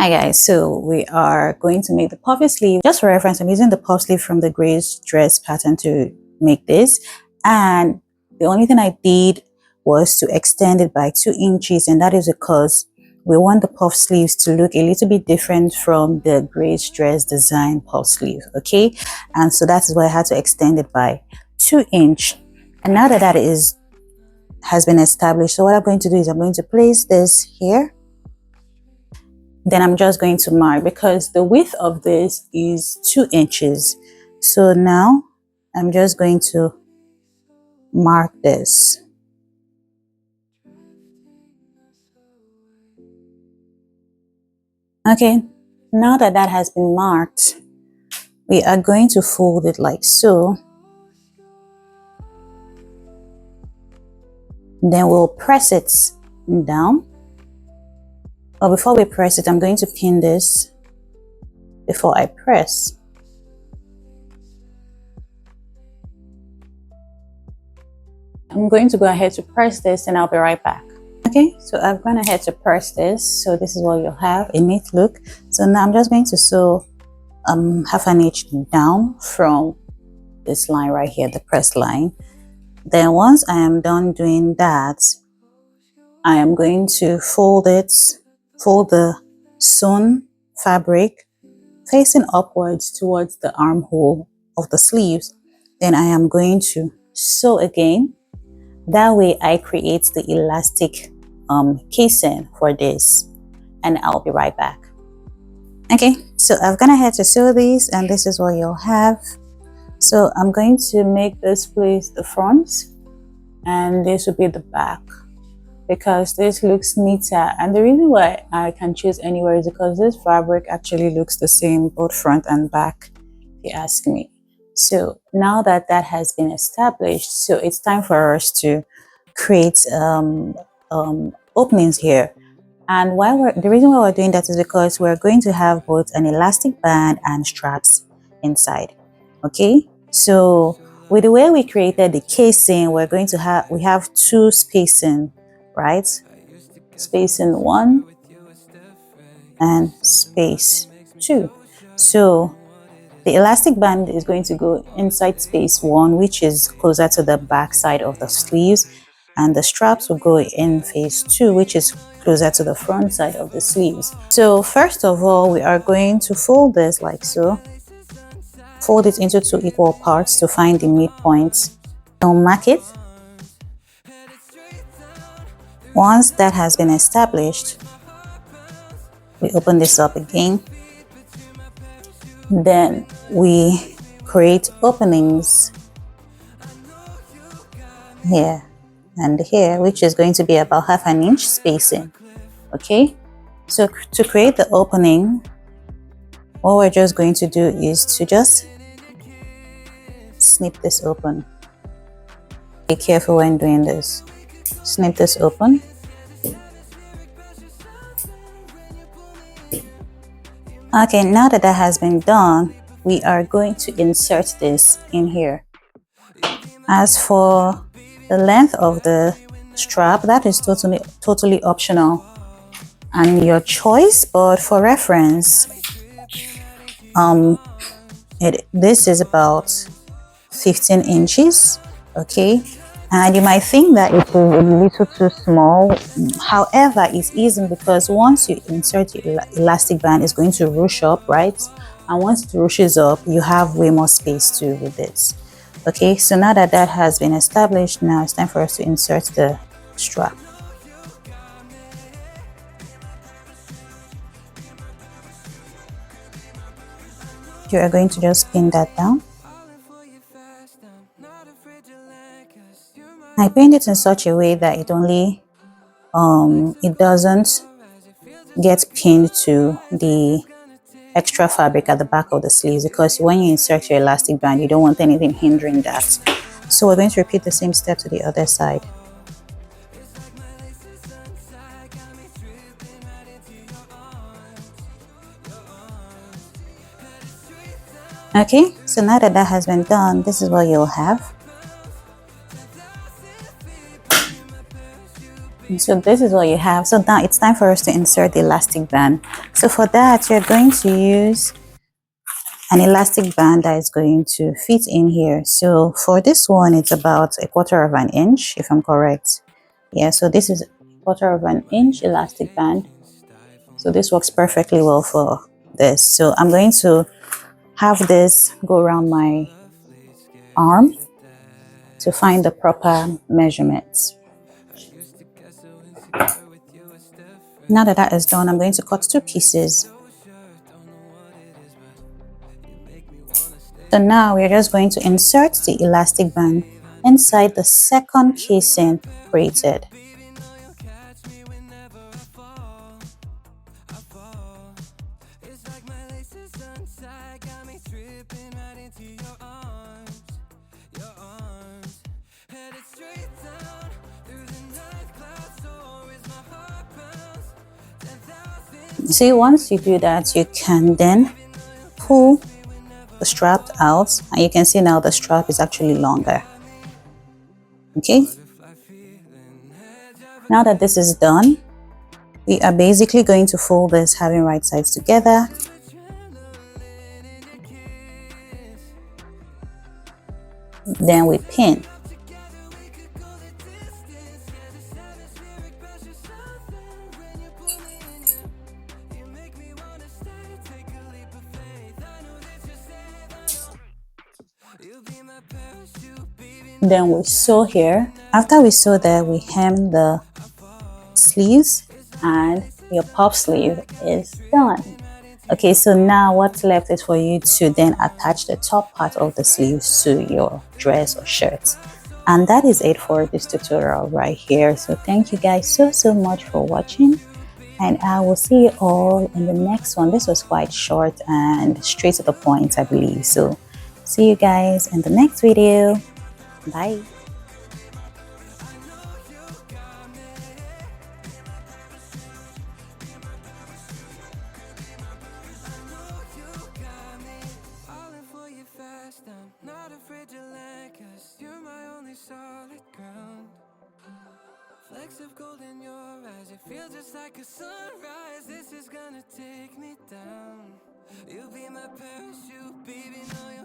Hi guys, so we are going to make the puffy sleeve. Just for reference, I'm using the puff sleeve from the Grace dress pattern to make this, and the only thing I did was to extend it by 2 inches, and that is because we want the puff sleeves to look a little bit different from the Grace dress design puff sleeve. Okay, and so that is why I had to extend it by 2 inch. And now that has been established, so what I'm going to do is I'm going to place this here. Then I'm just going to mark because the width of this is 2 inches. So now I'm just going to mark this. Okay, now that that has been marked, we are going to fold it like so. Then we'll press it down. But before we press it, I'm going to pin this before I press. I'm going to go ahead to press this and I'll be right back. Okay, so I've gone ahead to press this. So this is what you'll have, a neat look. So now I'm just going to sew half an inch down from this line right here, the press line. Then once I am done doing that, I am going to fold the sewn fabric facing upwards towards the armhole of the sleeves. Then I am going to sew again. That way I create the elastic casing for this, and I'll be right back. Okay, so I've gone ahead to sew these, and this is what you'll have. So I'm going to make this place the front, and this will be the back, because this looks neater. And the reason why I can choose anywhere is because this fabric actually looks the same both front and back, if you ask me. So now that that has been established, so it's time for us to create openings here. And the reason why we're doing that is because we're going to have both an elastic band and straps inside. Okay, so with the way we created the casing, we have 2 spacing, right? Spacing 1 and space 2. So the elastic band is going to go inside space 1, which is closer to the back side of the sleeves, and the straps will go in phase 2, which is closer to the front side of the sleeves. So first of all, we are going to fold this like so. Fold it into 2 equal parts to find the midpoint. Don't mark it. Once that has been established, we open this up again. Then we create openings here and here, which is going to be about half an inch spacing. Okay, so to create the opening, what we're just going to do is to just snip this open. Be careful when doing this. Snip this open. Okay, now that that has been done, we are going to insert this in here. As for the length of the strap, that is totally optional and your choice, but for reference, this is about 15 inches. Okay, and you might think that it is a little too small. However, it's easy because once you insert your elastic band, it's going to ruche up, right? And once it rushes up, you have way more space too with this. Okay, so now that that has been established, now it's time for us to insert the strap. You are going to just pin that down. I pinned it in such a way that it doesn't get pinned to the extra fabric at the back of the sleeves, because when you insert your elastic band, you don't want anything hindering that. So we're going to repeat the same step to the other side. Okay, so now that that has been done, this is what you'll have. So this is what you have. So now it's time for us to insert the elastic band. So for that, you're going to use an elastic band that is going to fit in here. So for this one, it's about 1/4 of an inch, if I'm correct. Yeah, so this is 1/4 of an inch elastic band. So this works perfectly well for this. So I'm going to have this go around my arm to find the proper measurements. Now that that is done, I'm going to cut 2 pieces. So now we're just going to insert the elastic band inside the second casing created. See, once you do that, you can then pull the strap out, and you can see now the strap is actually longer. Okay, now that this is done, we are basically going to fold this, having right sides together. Then we pin. Then we sew here. After we sew there, we hem the sleeves and your puff sleeve is done. Okay, so now what's left is for you to then attach the top part of the sleeves to your dress or shirt. And that is it for this tutorial right here. So thank you guys so much for watching, and I will see you all in the next one. This was quite short and straight to the point, I believe. So see you guys in the next video. Bye. I'm not afraid to land, 'cause you're my only solid ground. Flecks of gold in your eyes, it feels just like a sunrise. This is gonna take me down. You'll be my parachute, baby, know you